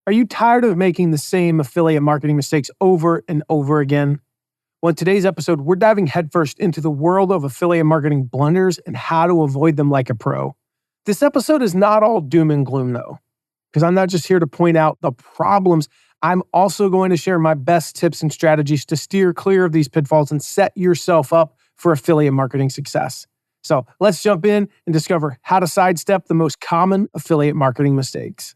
Are you tired of making the same affiliate marketing mistakes over and over again? Well, in today's episode, we're diving headfirst into the world of affiliate marketing blunders and how to avoid them like a pro. This episode is not all doom and gloom, though, because I'm not just here to point out the problems. I'm also going to share my best tips and strategies to steer clear of these pitfalls and set yourself up for affiliate marketing success. So let's jump in and discover how to sidestep the most common affiliate marketing mistakes.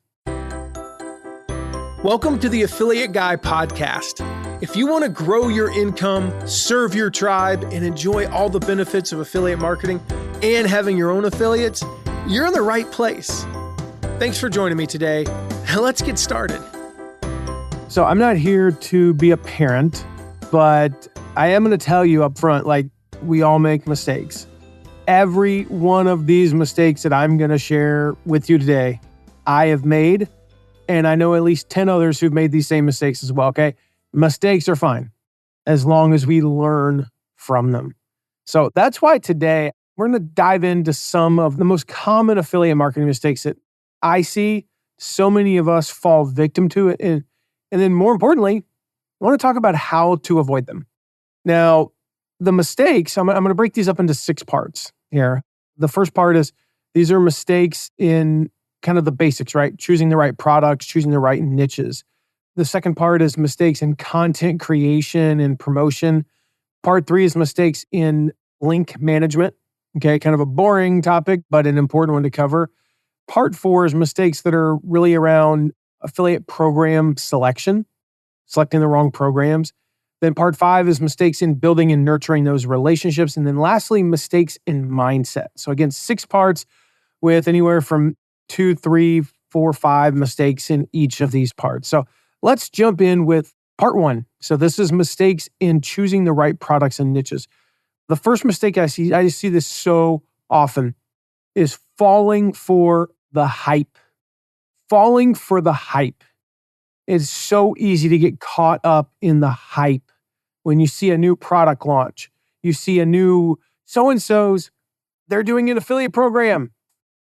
Welcome to the Affiliate Guy podcast. If you want to grow your income, serve your tribe, and enjoy all the benefits of affiliate marketing and having your own affiliates, you're in the right place. Thanks for joining me today. Let's get started. So I'm not here to be a parent, but I am going to tell you up front, we all make mistakes. Every one of these mistakes that I'm going to share with you today, I have made. And I know at least 10 others who've made these same mistakes as well, okay? Mistakes are fine as long as we learn from them. So that's why today we're going to dive into some of the most common affiliate marketing mistakes that I see so many of us fall victim to. And then more importantly, I want to talk about how to avoid them. Now, the mistakes, I'm going to break these up into 6 parts here. The first part is these are mistakes in kind of the basics, right? Choosing the right products, choosing the right niches. The second part is mistakes in content creation and promotion. Part 3 is mistakes in link management. Okay, kind of a boring topic, but an important one to cover. Part 4 is mistakes that are really around affiliate program selection, selecting the wrong programs. Then part 5 is mistakes in building and nurturing those relationships. And then lastly, mistakes in mindset. So again, 6 parts with anywhere from 2, 3, 4, 5 mistakes in each of these parts. So let's jump in with part 1. So this is mistakes in choosing the right products and niches. The first mistake I just see this so often, is falling for the hype. Falling for the hype. It's so easy to get caught up in the hype. When you see a new product launch, you see a new so-and-so's, they're doing an affiliate program.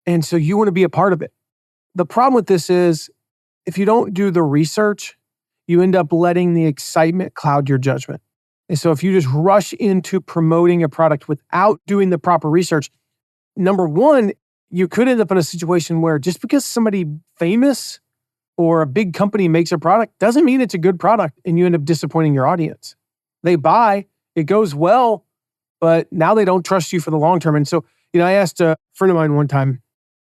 And so you want to be a part of it. The problem with this is if you don't do the research, you end up letting the excitement cloud your judgment. And so if you just rush into promoting a product without doing the proper research, number one, you could end up in a situation where just because somebody famous or a big company makes a product doesn't mean it's a good product, and you end up disappointing your audience. They buy, it goes well, but now they don't trust you for the long term. And so, I asked a friend of mine one time,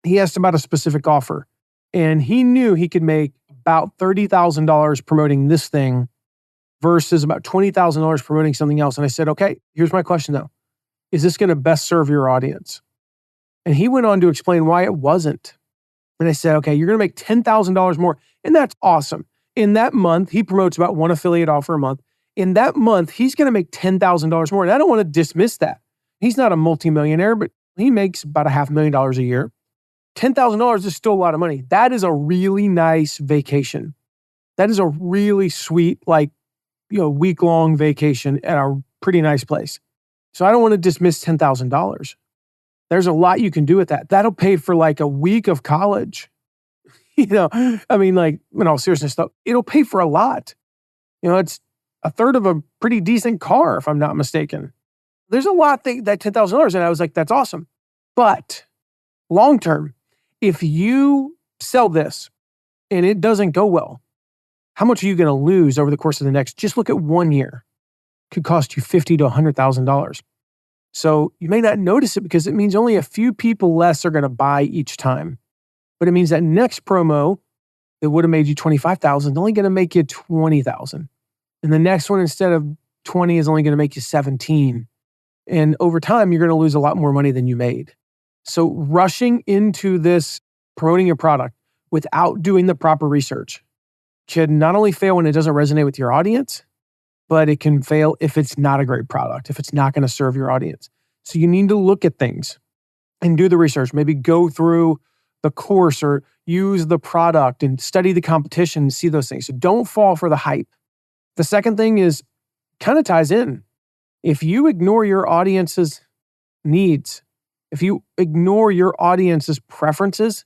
he asked about a specific offer, and he knew he could make about $30,000 promoting this thing versus about $20,000 promoting something else. And I said, okay, here's my question though. Is this going to best serve your audience? And he went on to explain why it wasn't. And I said, okay, you're going to make $10,000 more. And that's awesome. In that month, he promotes about 1 affiliate offer a month. In that month, he's going to make $10,000 more. And I don't want to dismiss that. He's not a multimillionaire, but he makes about $500,000 a year. $10,000 is still a lot of money. That is a really nice vacation. That is a really sweet, week-long vacation at a pretty nice place. So I don't want to dismiss $10,000. There's a lot you can do with that. That'll pay for a week of college. In all seriousness though, it'll pay for a lot. It's a third of a pretty decent car, if I'm not mistaken. There's a lot that $10,000, and I was like, that's awesome. But long-term, if you sell this and it doesn't go well, how much are you going to lose over the course of the next? Just look at 1 year. It could cost you $50,000 to $100,000. So you may not notice it because it means only a few people less are going to buy each time. But it means that next promo, it would have made you $25,000, only going to make you $20,000. And the next one, instead of 20, is only going to make you 17. And over time, you're going to lose a lot more money than you made. So rushing into this, promoting your product without doing the proper research can not only fail when it doesn't resonate with your audience, but it can fail if it's not a great product, if it's not going to serve your audience. So you need to look at things and do the research. Maybe go through the course or use the product and study the competition and see those things. So don't fall for the hype. The second thing is kind of ties in. If you ignore your audience's needs, if you ignore your audience's preferences,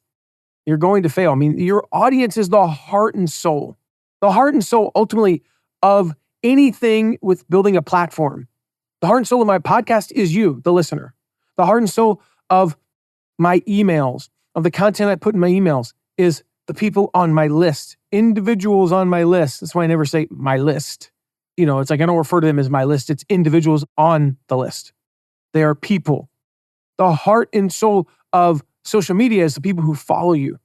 You're going to fail. I mean, your audience is the heart and soul ultimately of anything with building a platform. The heart and soul of my podcast is you, the listener. The heart and soul of my emails, of the content I put in my emails, is the people on my list, individuals on my list. That's why I never say my list. It's like I don't refer to them as my list. It's individuals on the list. They are people. The heart and soul of social media is the people who follow you.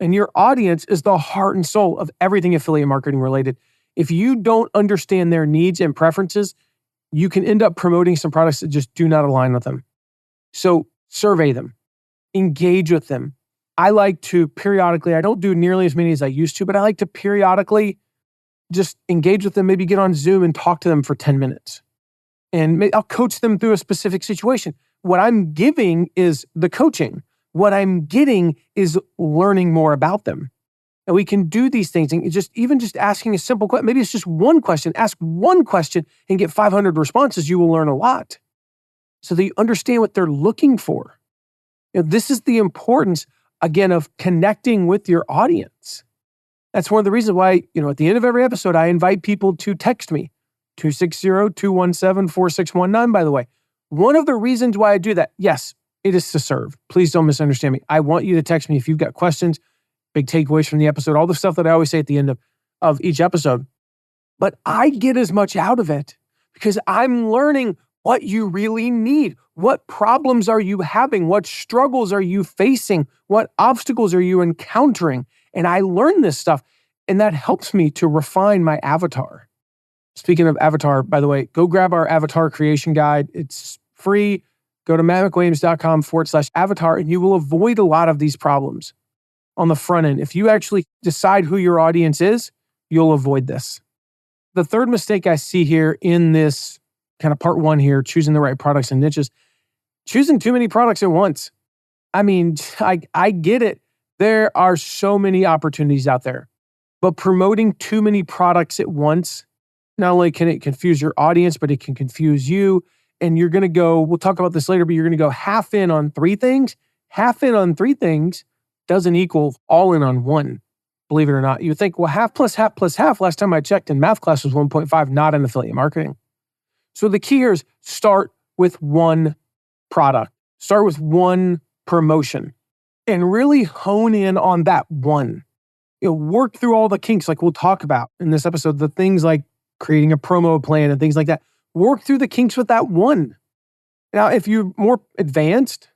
And your audience is the heart and soul of everything affiliate marketing related. If you don't understand their needs and preferences, you can end up promoting some products that just do not align with them. So survey them, engage with them. I like to periodically, I don't do nearly as many as I used to, but I like to periodically just engage with them, maybe get on Zoom and talk to them for 10 minutes. And I'll coach them through a specific situation. What I'm giving is the coaching. What I'm getting is learning more about them. And we can do these things and even just asking a simple question. Maybe it's just one question. Ask one question and get 500 responses. You will learn a lot so that you understand what they're looking for. This is the importance, again, of connecting with your audience. That's one of the reasons why, at the end of every episode, I invite people to text me, 260-217-4619, by the way. One of the reasons why I do that, yes, it is to serve. Please don't misunderstand me. I want you to text me if you've got questions, big takeaways from the episode, all the stuff that I always say at the end of each episode. But I get as much out of it because I'm learning what you really need. What problems are you having? What struggles are you facing? What obstacles are you encountering? And I learn this stuff, and that helps me to refine my avatar. Speaking of avatar, by the way, go grab our avatar creation guide. It's free. Go to mattmcwilliams.com/avatar, and you will avoid a lot of these problems on the front end. If you actually decide who your audience is, you'll avoid this. The third mistake I see here in this kind of part one here, choosing the right products and niches, choosing too many products at once. I mean, I get it. There are so many opportunities out there, but promoting too many products at once, not only can it confuse your audience, but it can confuse you. And you're going to go, we'll talk about this later, but you're going to go half in on three things. Half in on three things doesn't equal all in on one, believe it or not. You think, well, half plus half plus half, last time I checked in math class was 1.5, not in affiliate marketing. So the key here is start with one product. Start with one promotion and really hone in on that one. Work through all the kinks like we'll talk about in this episode, the things like creating a promo plan and things like that. Work through the kinks with that one. Now, if you're more advanced,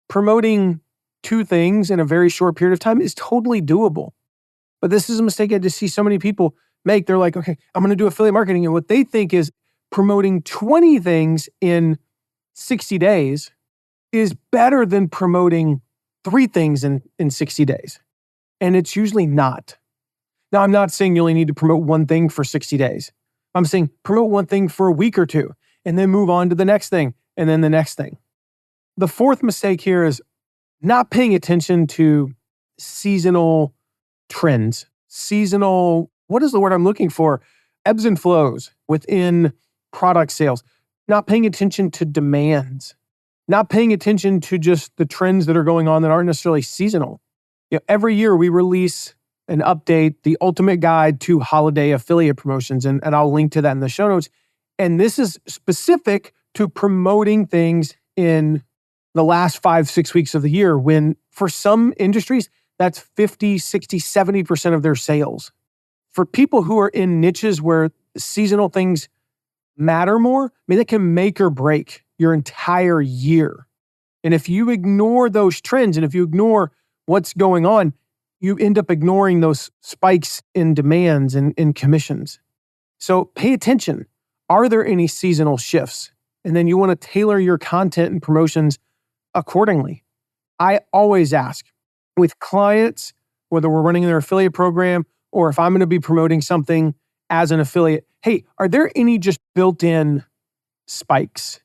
promoting two things in a very short period of time is totally doable. But this is a mistake I just see so many people make. They're like, okay, I'm going to do affiliate marketing. And what they think is promoting 20 things in 60 days is better than promoting 3 things in 60 days. And it's usually not. Now, I'm not saying you only need to promote one thing for 60 days. I'm saying promote one thing for a week or two and then move on to the next thing and then the next thing. The fourth mistake here is not paying attention to seasonal trends. What is the word I'm looking for? Ebbs and flows within product sales. Not paying attention to demands. Not paying attention to just the trends that are going on that aren't necessarily seasonal. Every year we release an update, the ultimate guide to holiday affiliate promotions. And I'll link to that in the show notes. And this is specific to promoting things in the last 5-6 weeks of the year, when for some industries, that's 50, 60, 70% of their sales. For people who are in niches where seasonal things matter more, that can make or break your entire year. And if you ignore those trends and if you ignore what's going on, you end up ignoring those spikes in demands and in commissions. So pay attention. Are there any seasonal shifts? And then you want to tailor your content and promotions accordingly. I always ask with clients, whether we're running their affiliate program or if I'm going to be promoting something as an affiliate, hey, are there any just built-in spikes?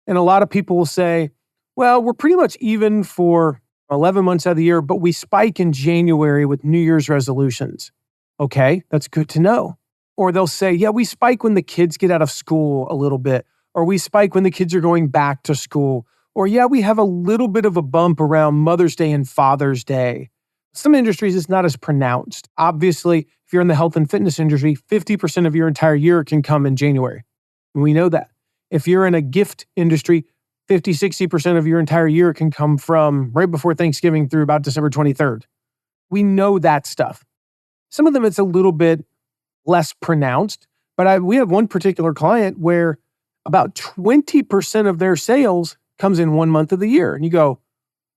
And a lot of people will say, well, we're pretty much even for 11 months out of the year, but we spike in January with New Year's resolutions. Okay, that's good to know. Or they'll say, yeah, we spike when the kids get out of school a little bit, or we spike when the kids are going back to school, Or yeah, we have a little bit of a bump around Mother's Day and Father's Day. Some industries, it's not as pronounced. Obviously, if you're in the health and fitness industry, 50% of your entire year can come in January. We know that. If you're in a gift industry, 50, 60% of your entire year can come from right before Thanksgiving through about December 23rd. We know that stuff. Some of them, it's a little bit less pronounced, but we have one particular client where about 20% of their sales comes in 1 month of the year. And you go,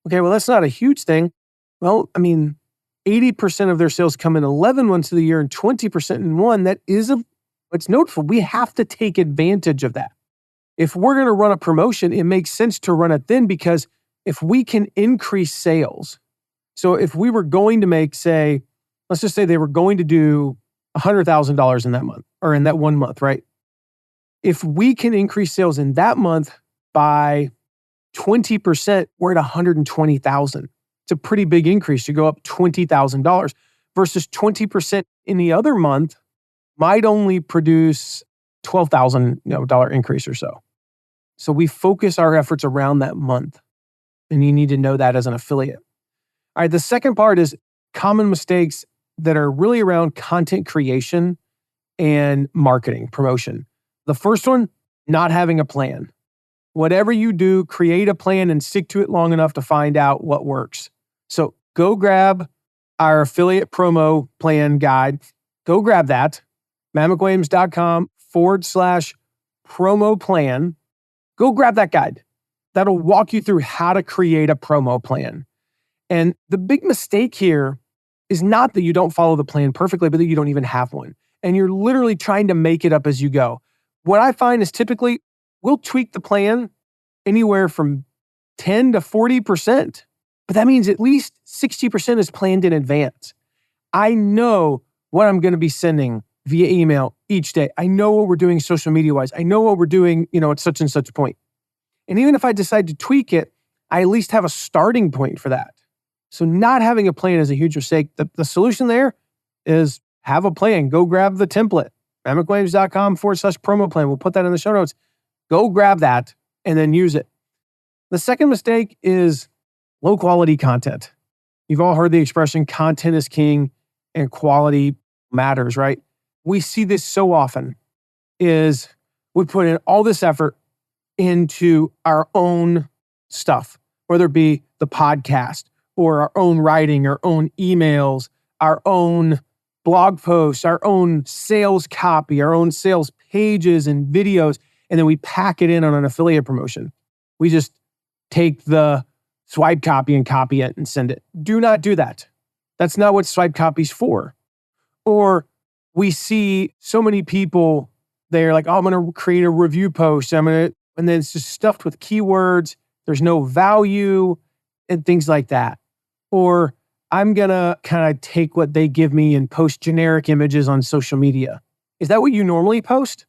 okay, well, that's not a huge thing. Well, 80% of their sales come in 11 months of the year and 20% in one. It's notable. We have to take advantage of that. If we're going to run a promotion, it makes sense to run it then, because if we can increase sales. So if we were going to make, let's just say they were going to do $100,000 in that month or in that 1 month, right? If we can increase sales in that month by 20%, we're at $120,000. It's a pretty big increase to go up $20,000 versus 20% in the other month might only produce $12,000 increase or so. So we focus our efforts around that month, and you need to know that as an affiliate. All right, the second part is common mistakes that are really around content creation and marketing, promotion. The first one, not having a plan. Whatever you do, create a plan and stick to it long enough to find out what works. So go grab our affiliate promo plan guide. Go grab that, mattmcwilliams.com/promo plan. Go grab that guide. That'll walk you through how to create a promo plan. And the big mistake here is not that you don't follow the plan perfectly, but that you don't even have one. And you're literally trying to make it up as you go. What I find is typically we'll tweak the plan anywhere from 10 to 40%. But that means at least 60% is planned in advance. I know what I'm going to be sending via email each day. I know what we're doing social media wise. I know what we're doing, at such and such point. And even if I decide to tweak it, I at least have a starting point for that. So not having a plan is a huge mistake. The solution there is have a plan. Go grab the template, mattmcwilliams.com/promo plan. We'll put that in the show notes. Go grab that and then use it. The second mistake is low quality content. You've all heard the expression content is king and quality matters, right? We see this so often is we put in all this effort into our own stuff, whether it be the podcast or our own writing, our own emails, our own blog posts, our own sales copy, our own sales pages and videos, and then we pack it in on an affiliate promotion. We just take the swipe copy and copy it and send it. Do not do that. That's not what swipe copy's for. Or we see so many people, they're like, oh, I'm going to create a review post. And then it's just stuffed with keywords. There's no value and things like that. Or I'm going to kind of take what they give me and post generic images on social media. Is that what you normally post?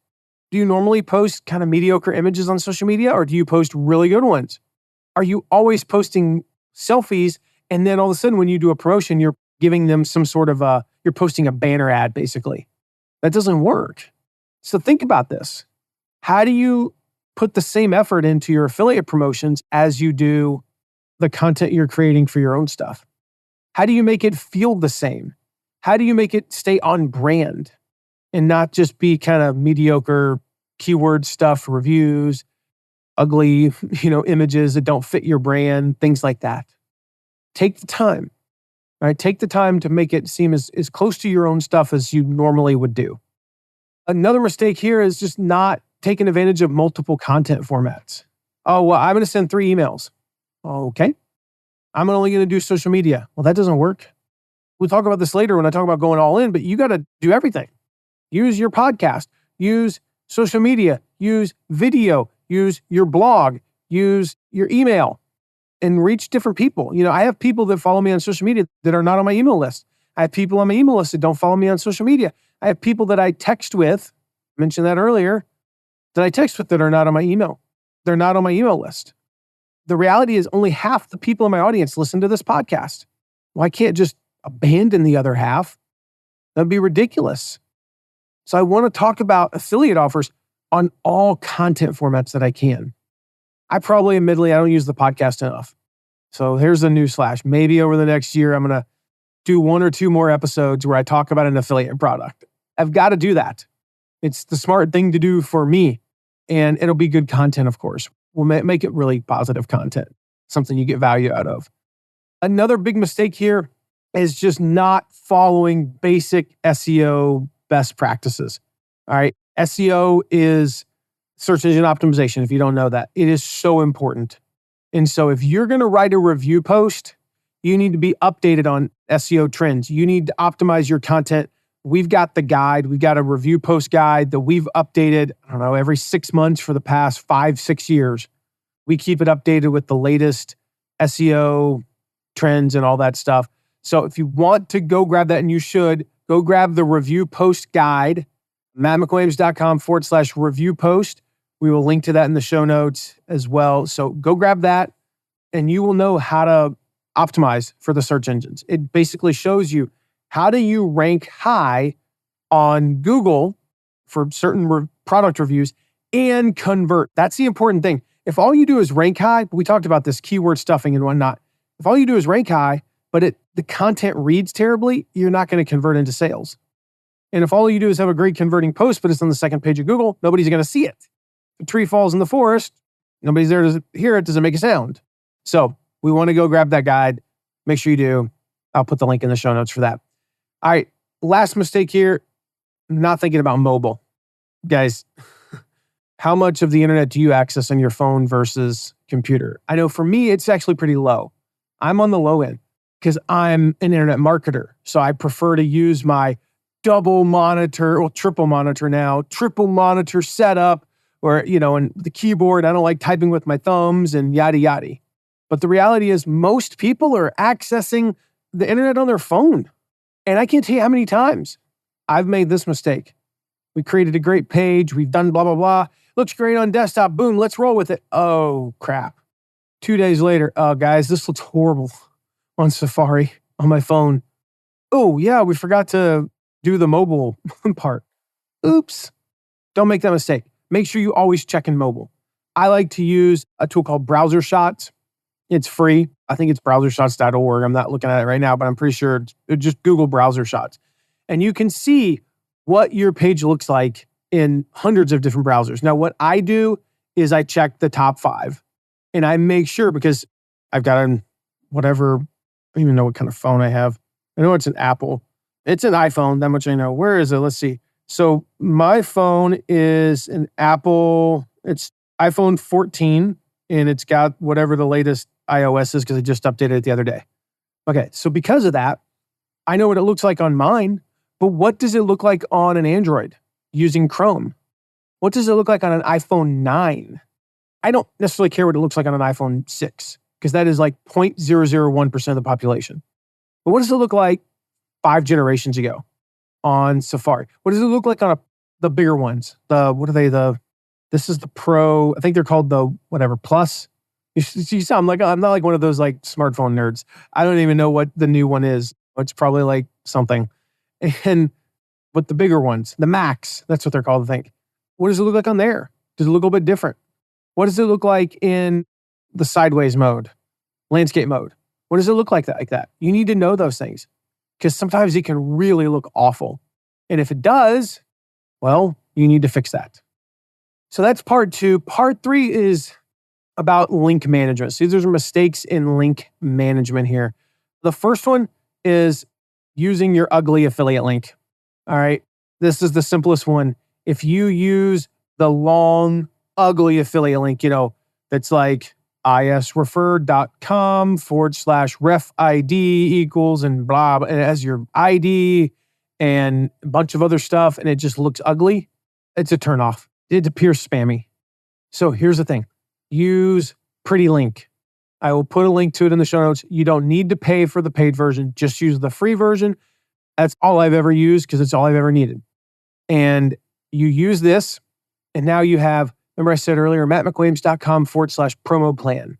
Do you normally post kind of mediocre images on social media, or do you post really good ones? Are you always posting selfies and then all of a sudden when you do a promotion, you're giving them some sort of you're posting a banner ad basically? That doesn't work. So think about this. How do you put the same effort into your affiliate promotions as you do the content you're creating for your own stuff? How do you make it feel the same? How do you make it stay on brand and not just be kind of mediocre keyword stuff, reviews, ugly, images that don't fit your brand, things like that? Take the time, right? Take the time to make it seem as close to your own stuff as you normally would do. Another mistake here is just not taking advantage of multiple content formats. Oh, well, I'm going to send 3 emails. Okay. I'm only going to do social media. Well, that doesn't work. We'll talk about this later when I talk about going all in, but you got to do everything. Use your podcast, use social media, use video, use your blog, use your email, and reach different people. I have people that follow me on social media that are not on my email list. I have people on my email list that don't follow me on social media. I have people that I text with, mentioned that earlier, that I text with that are not on my email. They're not on my email list. The reality is only half the people in my audience listen to this podcast. Well, I can't just abandon the other half. That'd be ridiculous. So I want to talk about affiliate offers on all content formats that I can. Admittedly, I don't use the podcast enough. So here's a newsflash. Maybe over the next year, I'm going to do 1 or 2 more episodes where I talk about an affiliate product. I've got to do that. It's the smart thing to do for me. And it'll be good content, of course. We'll make it really positive content, something you get value out of. Another big mistake here is just not following basic SEO best practices. All right. SEO is search engine optimization. If you don't know that, it is so important. And so if you're going to write a review post, you need to be updated on SEO trends. You need to optimize your content. We've got the guide. We've got a review post guide that we've updated, every 6 months for the past 5-6 years. We keep it updated with the latest SEO trends and all that stuff. So if you want to go grab that, and you should, go grab the review post guide, mattmcwilliams.com/review post. We will link to that in the show notes as well. So go grab that and you will know how to optimize for the search engines. It basically shows you how do you rank high on Google for certain product reviews and convert. That's the important thing. If all you do is rank high, we talked about this keyword stuffing and whatnot. If all you do is rank high, but the content reads terribly, you're not going to convert into sales. And if all you do is have a great converting post, but it's on the second page of Google, nobody's going to see it. If a tree falls in the forest, nobody's there to hear it, doesn't make a sound. So we want to go grab that guide. Make sure you do. I'll put the link in the show notes for that. All right, last mistake here, not thinking about mobile. Guys, how much of the internet do you access on your phone versus computer? I know for me, it's actually pretty low. I'm on the low end because I'm an internet marketer. So I prefer to use my triple monitor setup or, and the keyboard. I don't like typing with my thumbs and yada, yada. But the reality is most people are accessing the internet on their phone. And I can't tell you how many times I've made this mistake. We created a great page. We've done blah, blah, blah. Looks great on desktop. Boom, let's roll with it. Oh, crap. 2 days later, oh, guys, this looks horrible on Safari on my phone. Oh, yeah, we forgot to do the mobile part. Oops. Don't make that mistake. Make sure you always check in mobile. I like to use a tool called Browser Shots. It's free. I think it's browsershots.org. I'm not looking at it right now, but I'm pretty sure it's just Google Browser Shots. And you can see what your page looks like in hundreds of different browsers. Now, what I do is I check the top 5 and I make sure, because I've got I don't even know what kind of phone I have. I know it's an Apple. It's an iPhone, that much I know. Where is it? Let's see. So my phone is an Apple, it's iPhone 14, and it's got whatever the latest iOS is because I just updated it the other day. Okay, so because of that, I know what it looks like on mine, but what does it look like on an Android using Chrome? What does it look like on an iPhone 9? I don't necessarily care what it looks like on an iPhone 6 because that is like 0.001% of the population. But what does it look like 5 generations ago on Safari? What does it look like on the bigger ones? This is the Pro. I think they're called the Plus. I'm not like one of those like smartphone nerds. I don't even know what the new one is. It's probably like something. And with the bigger ones, the Max, that's what they're called, I think. What does it look like on there? Does it look a little bit different? What does it look like in the sideways mode, landscape mode? What does it look like that? You need to know those things because sometimes it can really look awful. And if it does, well, you need to fix that. So that's part 2. Part 3 is about link management. See, there's mistakes in link management here. The first one is using your ugly affiliate link. All right. This is the simplest one. If you use the long, ugly affiliate link, that's like isrefer.com/ref ID equals and blah, and it has your ID and a bunch of other stuff, and it just looks ugly, it's a turnoff. It appears spammy. So here's the thing. Use Pretty Link. I will put a link to it in the show notes. You don't need to pay for the paid version. Just use the free version. That's all I've ever used because it's all I've ever needed. And you use this, and now you have, remember I said earlier, mattmcwilliams.com/promo plan.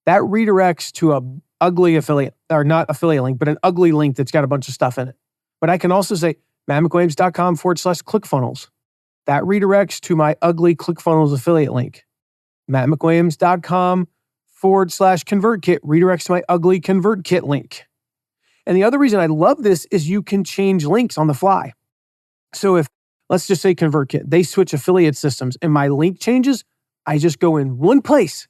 That redirects to a ugly affiliate, or not affiliate link, but an ugly link that's got a bunch of stuff in it. But I can also say mattmcwilliams.com/ClickFunnels. That redirects to my ugly ClickFunnels affiliate link. mattmcwilliams.com/ConvertKit redirects to my ugly ConvertKit link. And the other reason I love this is you can change links on the fly. So if, let's just say ConvertKit, they switch affiliate systems and my link changes, I just go in one place.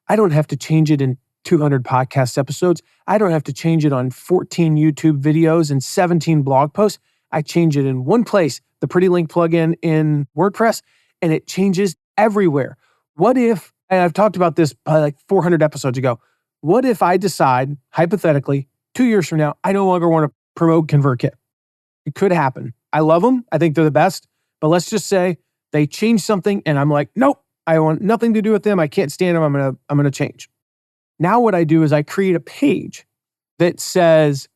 I don't have to change it in 200 podcast episodes. I don't have to change it on 14 YouTube videos and 17 blog posts. I change it in one place, the Pretty Link plugin in WordPress, and it changes everywhere. What if, and I've talked about this probably like 400 episodes ago, what if I decide, hypothetically, 2 years from now, I no longer want to promote ConvertKit? It could happen. I love them. I think they're the best. But let's just say they change something and I'm like, nope, I want nothing to do with them. I can't stand them. I'm gonna change. Now what I do is I create a page that says,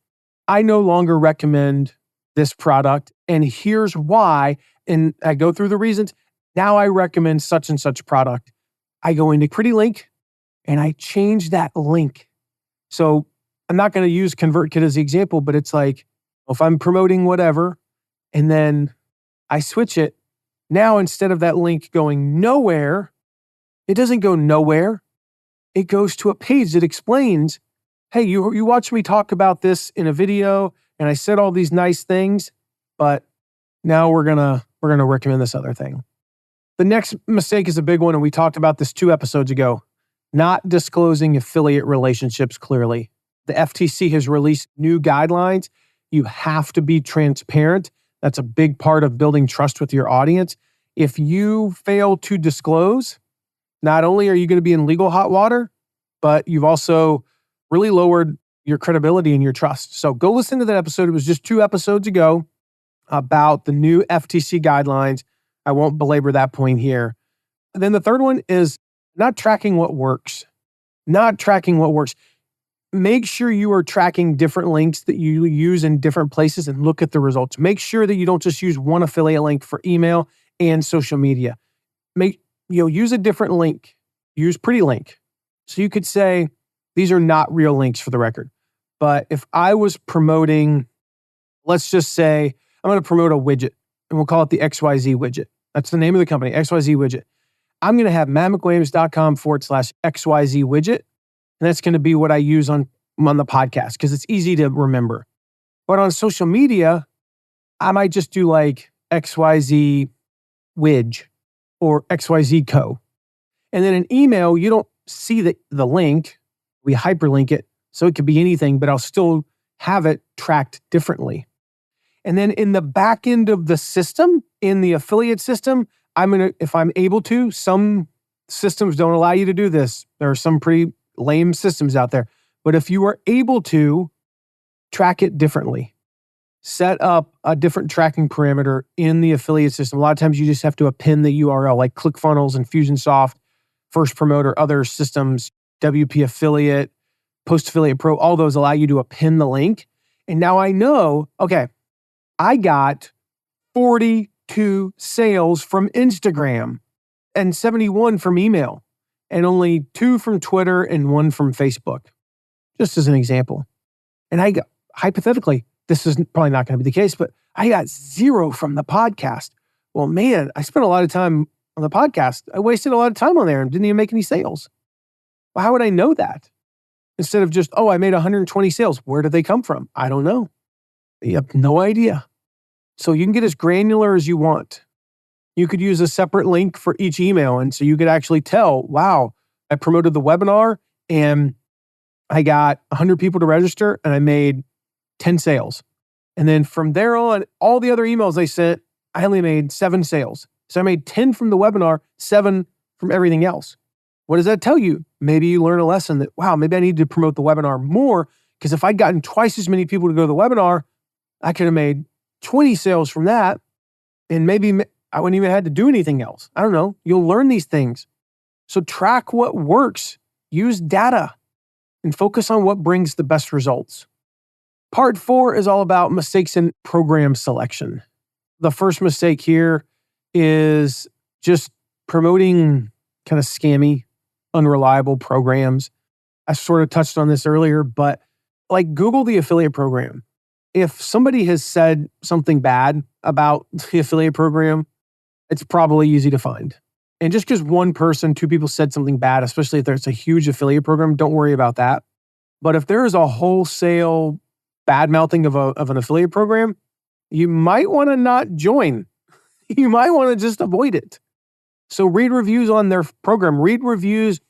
I no longer recommend this product and here's why. And I go through the reasons. Now I recommend such and such product. I go into Pretty Link and I change that link. So I'm not going to use ConvertKit as the example, but it's like, if I'm promoting whatever, and then I switch it, now instead of that link going nowhere, it doesn't go nowhere. It goes to a page that explains, hey, you watched me talk about this in a video, and I said all these nice things, but now we're gonna recommend this other thing. The next mistake is a big one, and we talked about this 2 episodes ago, not disclosing affiliate relationships clearly. The FTC has released new guidelines. You have to be transparent. That's a big part of building trust with your audience. If you fail to disclose, not only are you going to be in legal hot water, but you've also really lowered your credibility and your trust. So go listen to that episode. It was just 2 episodes ago about the new FTC guidelines. I won't belabor that point here. And then the third one is not tracking what works. Not tracking what works. Make sure you are tracking different links that you use in different places and look at the results. Make sure that you don't just use one affiliate link for email and social media. Use a different link. Use Pretty Link. So you could say, these are not real links for the record. But if I was promoting, let's just say, I'm going to promote a widget and we'll call it the XYZ widget. That's the name of the company, XYZ widget. I'm going to have mattmcwilliams.com/XYZ widget. And that's going to be what I use on the podcast because it's easy to remember. But on social media, I might just do like XYZ Widge or XYZ Co. And then in email, you don't see the link. We hyperlink it. So it could be anything, but I'll still have it tracked differently. And then in the back end of the system, in the affiliate system, if I'm able to, some systems don't allow you to do this. There are some pretty lame systems out there. But if you are able to track it differently, set up a different tracking parameter in the affiliate system. A lot of times you just have to append the URL like ClickFunnels, Infusionsoft, First Promoter, other systems, WP Affiliate, Post Affiliate Pro, all those allow you to append the link. And now I know, okay, I got 42 sales from Instagram and 71 from email. And only 2 from Twitter and 1 from Facebook, just as an example. And I got, hypothetically, this is probably not going to be the case, but I got 0 from the podcast. Well, man, I spent a lot of time on the podcast. I wasted a lot of time on there and didn't even make any sales. Well, how would I know that? Instead of just, I made 120 sales. Where did they come from? I don't know. You have no idea. So you can get as granular as you want. You could use a separate link for each email. And so you could actually tell, wow, I promoted the webinar and I got 100 people to register and I made 10 sales. And then from there on, all the other emails they sent, I only made 7 sales. So I made 10 from the webinar, 7 from everything else. What does that tell you? Maybe you learn a lesson that, wow, maybe I need to promote the webinar more because if I'd gotten twice as many people to go to the webinar, I could have made 20 sales from that. And maybe I wouldn't even have had to do anything else. I don't know. You'll learn these things. So track what works. Use data and focus on what brings the best results. Part 4 is all about mistakes in program selection. The first mistake here is just promoting kind of scammy, unreliable programs. I sort of touched on this earlier, but like Google the affiliate program. If somebody has said something bad about the affiliate program, it's probably easy to find. And just because one person, two people said something bad, especially if there's a huge affiliate program, don't worry about that. But if there is a wholesale bad mouthing of an affiliate program, you might want to not join. You might want to just avoid it. So read reviews on their program. Read reviews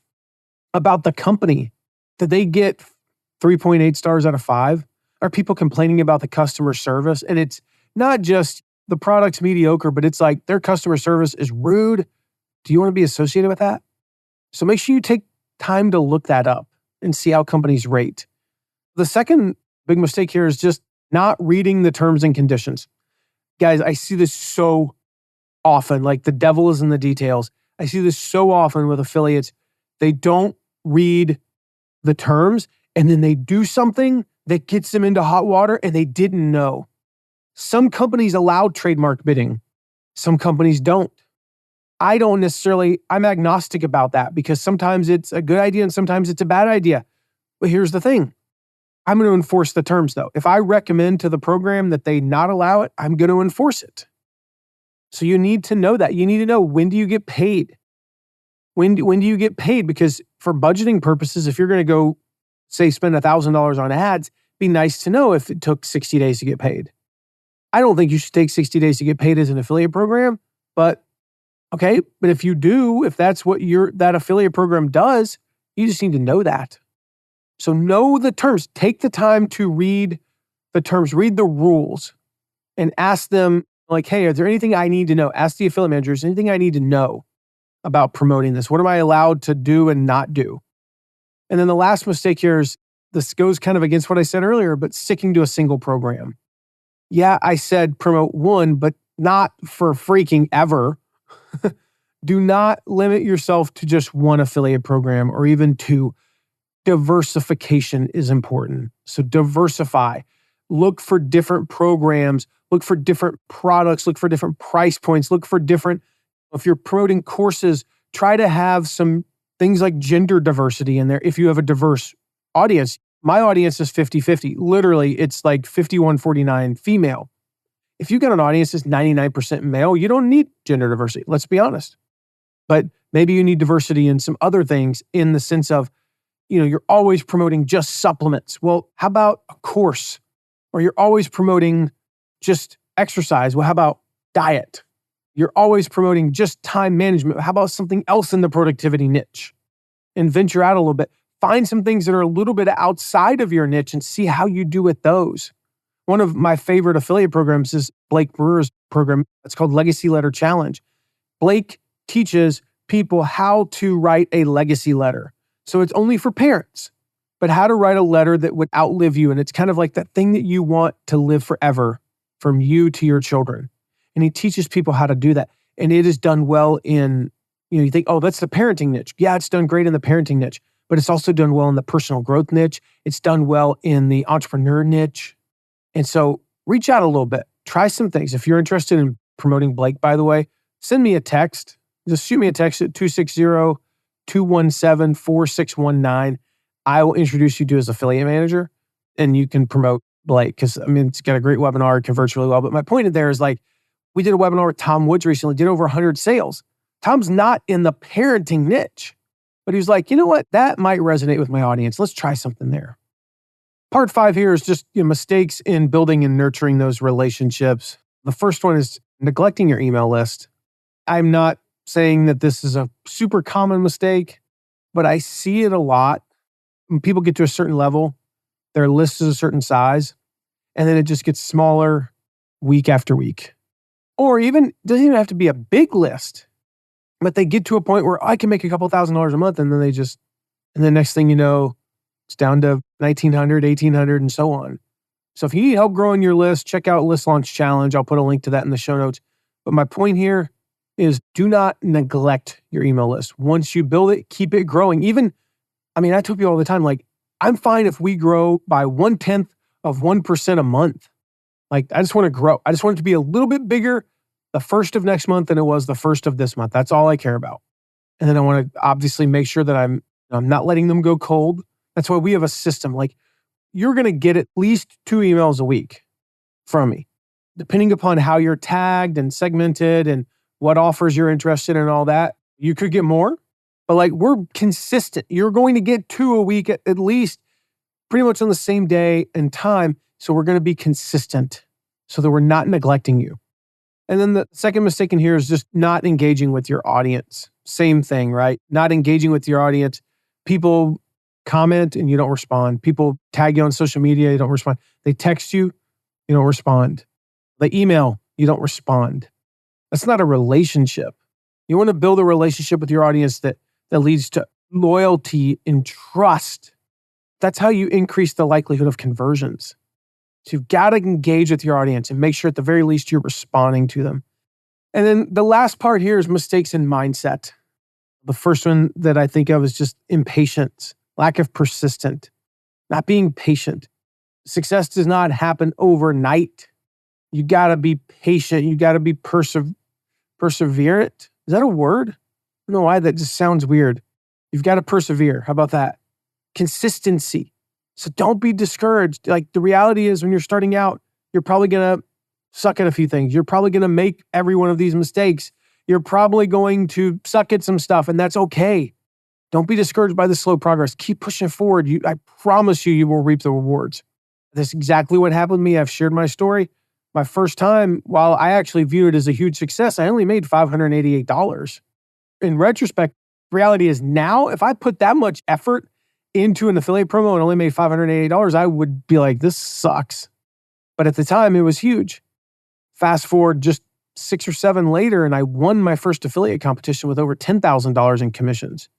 about the company. Did they get 3.8 stars out of 5? Are people complaining about the customer service? And it's not just the product's mediocre, but it's like their customer service is rude. Do you want to be associated with that? So make sure you take time to look that up and see how companies rate. The second big mistake here is just not reading the terms and conditions. Guys, I see this so often, like the devil is in the details. I see this so often with affiliates. They don't read the terms and then they do something that gets them into hot water and they didn't know. Some companies allow trademark bidding. Some companies don't. I'm agnostic about that because sometimes it's a good idea and sometimes it's a bad idea. But here's the thing. I'm going to enforce the terms though. If I recommend to the program that they not allow it, I'm going to enforce it. So you need to know that. You need to know, when do you get paid? When do you get paid? Because for budgeting purposes, if you're going to go, say, spend $1,000 on ads, it'd be nice to know if it took 60 days to get paid. I don't think you should take 60 days to get paid as an affiliate program, but okay. But if you do, if that's what that affiliate program does, you just need to know that. So know the terms. Take the time to read the terms, read the rules, and ask them, like, hey, is there anything I need to know? Ask the affiliate manager, is there anything I need to know about promoting this? What am I allowed to do and not do? And then the last mistake here is, this goes kind of against what I said earlier, but sticking to a single program. Yeah, I said promote one, but not for freaking ever. Do not limit yourself to just one affiliate program or even two. Diversification is important. So diversify. Look for different programs. Look for different products. Look for different price points. Look for different, if you're promoting courses, try to have some things like gender diversity in there if you have a diverse audience. My audience is 50-50. Literally, it's like 51-49 female. If you got an audience that's 99% male, you don't need gender diversity. Let's be honest. But maybe you need diversity in some other things, in the sense of, you're always promoting just supplements. Well, how about a course? Or you're always promoting just exercise. Well, how about diet? You're always promoting just time management. How about something else in the productivity niche? And venture out a little bit. Find some things that are a little bit outside of your niche and see how you do with those. One of my favorite affiliate programs is Blake Brewer's program. It's called Legacy Letter Challenge. Blake teaches people how to write a legacy letter. So it's only for parents, but how to write a letter that would outlive you. And it's kind of like that thing that you want to live forever from you to your children. And he teaches people how to do that. And it is done well in, you think, oh, that's the parenting niche. Yeah, it's done great in the parenting niche, but it's also done well in the personal growth niche. It's done well in the entrepreneur niche. And so reach out a little bit. Try some things. If you're interested in promoting Blake, by the way, send me a text. Just shoot me a text at 260-217-4619. I will introduce you to his affiliate manager and you can promote Blake, because it's got a great webinar, it converts really well. But my point there is, like, we did a webinar with Tom Woods recently, did over 100 sales. Tom's not in the parenting niche, but he was like, you know what? That might resonate with my audience. Let's try something there. Part 5 here is just mistakes in building and nurturing those relationships. The first one is neglecting your email list. I'm not saying that this is a super common mistake, but I see it a lot. When people get to a certain level, their list is a certain size, and then it just gets smaller week after week. Or even, doesn't even have to be a big list, but they get to a point where I can make a couple $1,000s a month, and then and the next thing you know, it's down to 1,900, 1,800, and so on. So if you need help growing your list, check out List Launch Challenge. I'll put a link to that in the show notes. But my point here is, do not neglect your email list. Once you build it, keep it growing. I tell people all the time, like, I'm fine if we grow by 0.1% a month. Like, I just want to grow. I just want it to be a little bit bigger the first of next month than it was the first of this month. That's all I care about. And then I want to obviously make sure that I'm not letting them go cold. That's why we have a system. Like, you're going to get at least 2 emails a week from me, depending upon how you're tagged and segmented and what offers you're interested in and all that. You could get more, but like we're consistent. You're going to get 2 a week at least, pretty much on the same day and time. So we're going to be consistent so that we're not neglecting you. And then the second mistake in here is just not engaging with your audience. Same thing, right? Not engaging with your audience. People comment and you don't respond. People tag you on social media, you don't respond. They text you, you don't respond. They email, you don't respond. That's not a relationship. You want to build a relationship with your audience that leads to loyalty and trust. That's how you increase the likelihood of conversions. So you've got to engage with your audience and make sure at the very least you're responding to them. And then the last part here is mistakes in mindset. The first one that I think of is just impatience, lack of persistence, not being patient. Success does not happen overnight. You got to be patient. You got to be perseverant. Is that a word? I don't know why that just sounds weird. You've got to persevere. How about that? Consistency. So don't be discouraged. Like the reality is when you're starting out, you're probably going to suck at a few things. You're probably going to make every one of these mistakes. You're probably going to suck at some stuff, and that's okay. Don't be discouraged by the slow progress. Keep pushing forward. I promise you will reap the rewards. That's exactly what happened to me. I've shared my story. My first time, while I actually viewed it as a huge success, I only made $588. In retrospect, reality is now, if I put that much effort into an affiliate promo and only made $588, I would be like, this sucks. But at the time, it was huge. Fast forward just 6 or 7 later, and I won my first affiliate competition with over $10,000 in commissions.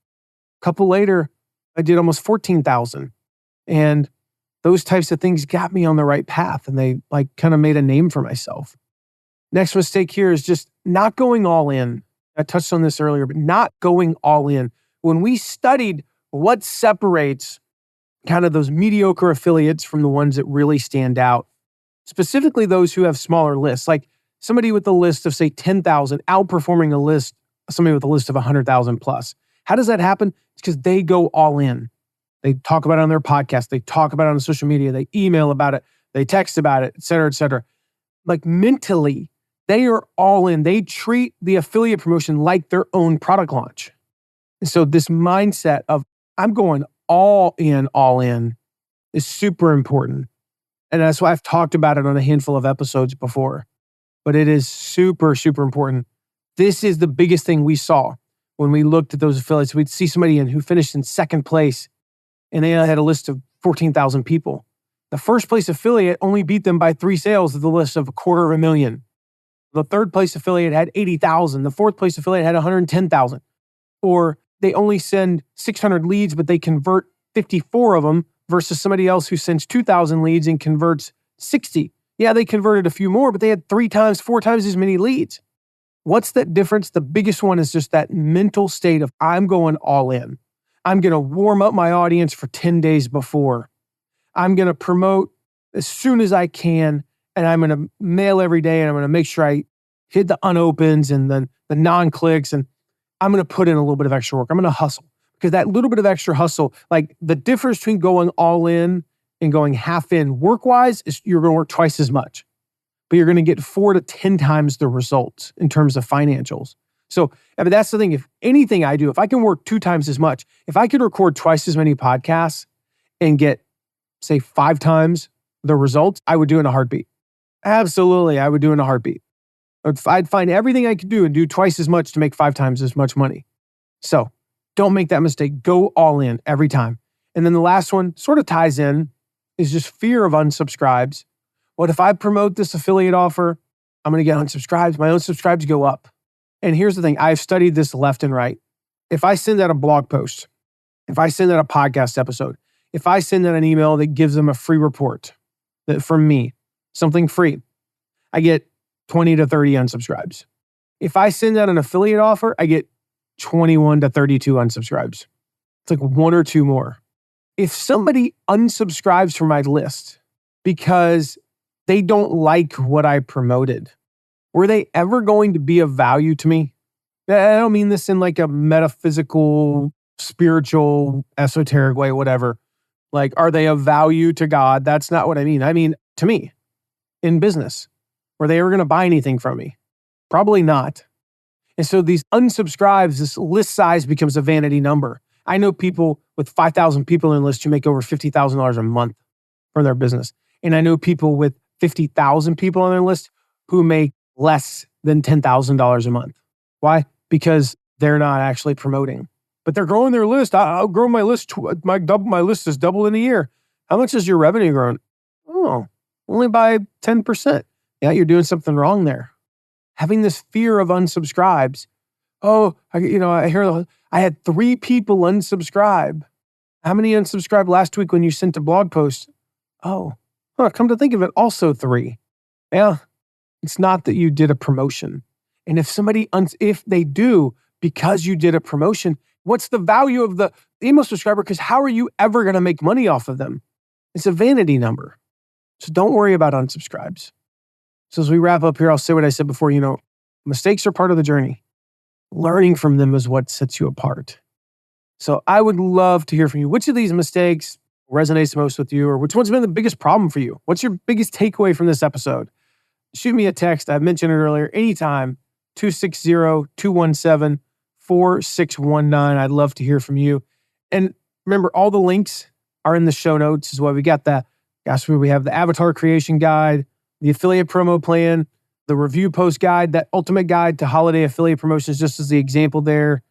A couple later, I did almost $14,000. And those types of things got me on the right path, and they like kind of made a name for myself. Next mistake here is just not going all in. I touched on this earlier, but not going all in. When we studied what separates kind of those mediocre affiliates from the ones that really stand out, specifically those who have smaller lists, like somebody with a list of say 10,000 outperforming a list, somebody with a list of 100,000 plus. How does that happen? It's because they go all in. They talk about it on their podcast. They talk about it on social media. They email about it. They text about it, et cetera, et cetera. Like mentally, they are all in. They treat the affiliate promotion like their own product launch. And so this mindset of I'm going all in is super important. And that's why I've talked about it on a handful of episodes before. But it is super, super important. This is the biggest thing we saw when we looked at those affiliates. We'd see somebody who finished in second place, and they had a list of 14,000 people. The first place affiliate only beat them by 3 sales of the list of 250,000. The third place affiliate had 80,000. The fourth place affiliate had 110,000. Or they only send 600 leads, but they convert 54 of them versus somebody else who sends 2,000 leads and converts 60. Yeah, they converted a few more, but they had 3 times, 4 times as many leads. What's that difference? The biggest one is just that mental state of I'm going all in. I'm going to warm up my audience for 10 days before. I'm going to promote as soon as I can, and I'm going to mail every day, and I'm going to make sure I hit the unopens and then the non-clicks, and I'm going to put in a little bit of extra work. I'm going to hustle, because that little bit of extra hustle, like the difference between going all in and going half in work-wise is you're going to work twice as much, but you're going to get 4 to 10 times the results in terms of financials. So, I mean, that's the thing. If anything I do, if I can work 2 times as much, if I could record twice as many podcasts and get, say, 5 times the results, I would do in a heartbeat. Absolutely, I would do in a heartbeat. I'd find everything I could do and do twice as much to make 5 times as much money. So, don't make that mistake. Go all in every time. And then the last one sort of ties in, is just fear of unsubscribes. What if I promote this affiliate offer? I'm going to get unsubscribes. My unsubscribes go up. And here's the thing. I've studied this left and right. If I send out a blog post, if I send out a podcast episode, if I send out an email that gives them a free report from me, something free, I get 20 to 30 unsubscribes. If I send out an affiliate offer, I get 21 to 32 unsubscribes. It's like 1 or 2 more. If somebody unsubscribes from my list because they don't like what I promoted, were they ever going to be of value to me? I don't mean this in like a metaphysical, spiritual, esoteric way, whatever. Like, are they of value to God? That's not what I mean. I mean, to me, in business, were they ever going to buy anything from me? Probably not. And so these unsubscribes, this list size becomes a vanity number. I know people with 5,000 people in a list who make over $50,000 a month for their business. And I know people with 50,000 people on their list who make less than $10,000 a month. Why? Because they're not actually promoting, but they're growing their list. I'll grow my list. My list is doubled in a year. How much has your revenue grown? Oh, only by 10%. Yeah, you're doing something wrong there. Having this fear of unsubscribes. Oh, I hear I had 3 people unsubscribe. How many unsubscribed last week when you sent a blog post? Oh, come to think of it, also 3. Yeah, it's not that you did a promotion. And if they do because you did a promotion, what's the value of the email subscriber? Because how are you ever going to make money off of them? It's a vanity number. So don't worry about unsubscribes. So as we wrap up here, I'll say what I said before. Mistakes are part of the journey. Learning from them is what sets you apart. So I would love to hear from you. Which of these mistakes resonates most with you, or which one's been the biggest problem for you? What's your biggest takeaway from this episode? Shoot me a text. I mentioned it earlier. Anytime, 260-217-4619. I'd love to hear from you. And remember, all the links are in the show notes as well. We got that. We have the avatar creation guide, the affiliate promo plan, the review post guide, that ultimate guide to holiday affiliate promotions, just as the example there,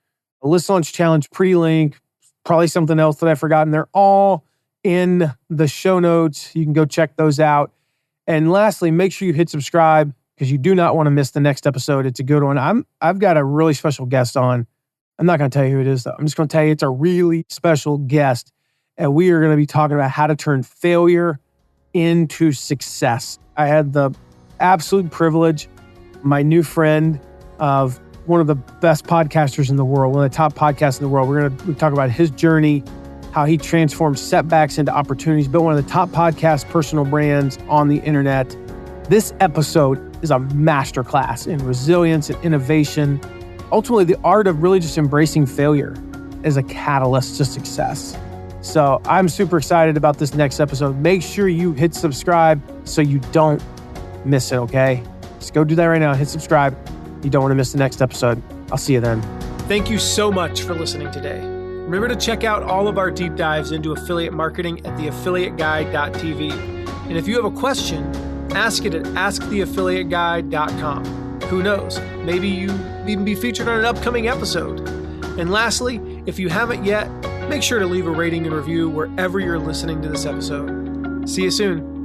a list launch challenge pre-link, probably something else that I've forgotten. They're all in the show notes. You can go check those out. And lastly, make sure you hit subscribe because you do not want to miss the next episode. It's a good one. I've got a really special guest on. I'm not going to tell you who it is, though. I'm just going to tell you it's a really special guest. And we are going to be talking about how to turn failure into success. I had the absolute privilege, my new friend of one of the best podcasters in the world, one of the top podcasts in the world. We talk about his journey, how he transformed setbacks into opportunities, built one of the top podcast personal brands on the internet. This episode is a masterclass in resilience and innovation. Ultimately, the art of really just embracing failure as a catalyst to success. So I'm super excited about this next episode. Make sure you hit subscribe so you don't miss it, okay? Just go do that right now. Hit subscribe. You don't want to miss the next episode. I'll see you then. Thank you so much for listening today. Remember to check out all of our deep dives into affiliate marketing at theaffiliateguide.tv. And if you have a question, ask it at asktheaffiliateguide.com. Who knows? Maybe you even be featured on an upcoming episode. And lastly, if you haven't yet, make sure to leave a rating and review wherever you're listening to this episode. See you soon.